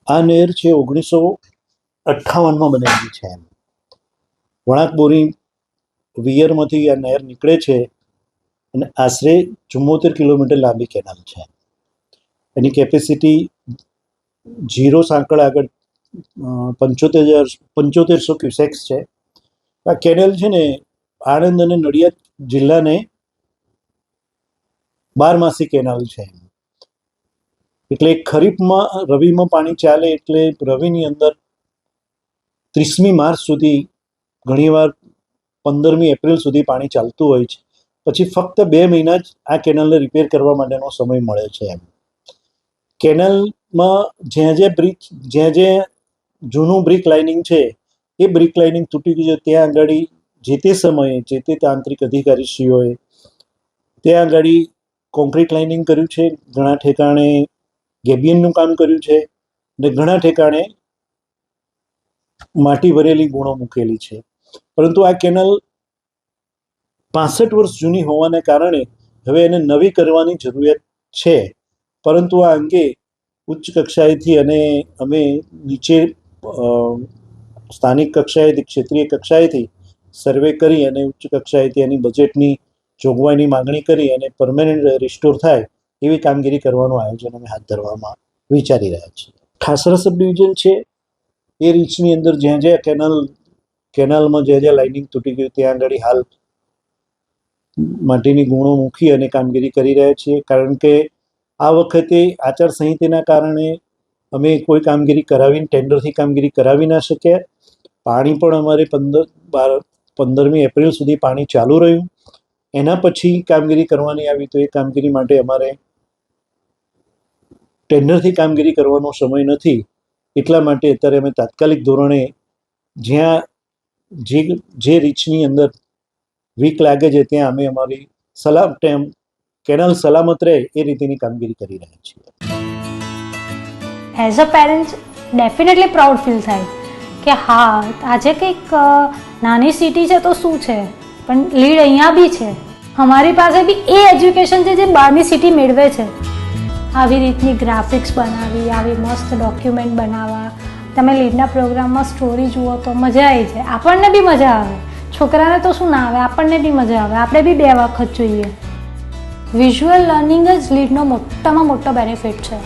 આ નહેર છે 1958માં બનેલી છે. વણાક બોરી વિયરમાંથી આ નહેર નીકળે છે અને આશરે 74 કિલોમીટર લાંબી કેનાલ છે. એની કેપેસિટી 0 સાંકળ આગળ 7500 ક્યુસેક્સ છે. આ કેનાલ છે ને આણંદ અને નડિયાદ જિલ્લાને 12માસી કેનાલ છે. એટલે ખરીફમાં રવિમાં પાણી ચાલે એટલે રવિની અંદર 30મી માર્ચ સુધી, ઘણીવાર 15મી એપ્રિલ સુધી પાણી ચાલતું હોય છે. પછી ફક્ત 2 મહિના જ આ કેનાલને રિપેર કરવા માટેનો સમય મળે છે. કેનાલમાં જ્યાં જૂનું બ્રિક લાઇનિંગ છે એ બ્રિક લાઇનિંગ તૂટી ગયું છે. ત્યાં આગળ જે તે સમયે જે તે તાંત્રિક અધિકારીશ્રીઓએ ત્યાં આગળ કોન્ક્રીટ લાઇનિંગ કર્યું છે, ઘણા ઠેકાણે ગેબિયનનું કામ કર્યું છે અને ઘણા ઠેકાણે માટી ભરેલી ગુણો મૂકેલી છે. પરંતુ આ કેનાલ 65 વર્ષ જૂની હોવાને કારણે હવે એને નવી કરવાની જરૂરિયાત છે. પરંતુ આ અંગે ઉચ્ચ કક્ષાએથી અને અમે નીચે સ્થાનિક કક્ષાએથી, ક્ષેત્રીય કક્ષાએથી સર્વે કરી અને ઉચ્ચ કક્ષાએથી એની બજેટની જોગવાઈની માગણી કરી અને પરમેનન્ટ રિસ્ટોર થાય એવી કામગીરી કરવાનું આયોજન અમે હાથ ધરવામાં વિચારી રહ્યા છીએ. ખાસરા સબ ડિવિઝન છે એ રીચની અંદર જ્યાં જ્યાં કેનાલમાં જ્યાં લાઇનિંગ તૂટી ગયું ત્યાં આગળ હાલ માટીની ગુણો મૂકી અને કામગીરી કરી રહ્યા છીએ. કારણ કે આ વખતે આચારસંહિતાના કારણે અમે કોઈ કામગીરી કરાવીને ટેન્ડરથી કામગીરી કરાવી ના શક્યા. પાણી પણ અમારે 15મી એપ્રિલ સુધી પાણી ચાલુ રહ્યું. એના પછી કામગીરી કરવાની આવી તો એ કામગીરી માટે અમારે ટેન્ડરથી કામગીરી કરવાનો સમય નથી. એટલા માટે અત્યારે અમે તાત્કાલિક ધોરણે જ્યાં જે રીચની અંદર વીક લાગે છે ત્યાં અમે અમારી કેનાલ સલામત રહે એ રીતેની કામગીરી કરી રહ્યા છીએ. As a parent definitely proud feel થાય કે હા, આજે કંઈક નાની સિટી છે તો શું છે, પણ લીડ અહીંયા બી છે. અમારી પાસે બી એ એજ્યુકેશન છે જે બહારની સિટી મેળવે છે. આવી રીતની ગ્રાફિક્સ બનાવી, આવી મસ્ત ડોક્યુમેન્ટ બનાવવા, તમે લીડના પ્રોગ્રામમાં સ્ટોરી જુઓ તો મજા આવી જાય. આપણને બી મજા આવે, છોકરાને તો શું ના આવે, આપણને બી મજા આવે. આપણે બી 2 વખત જોઈએ. વિઝ્યુઅલ લર્નિંગ જ લીડનો મોટામાં મોટો બેનિફિટ છે.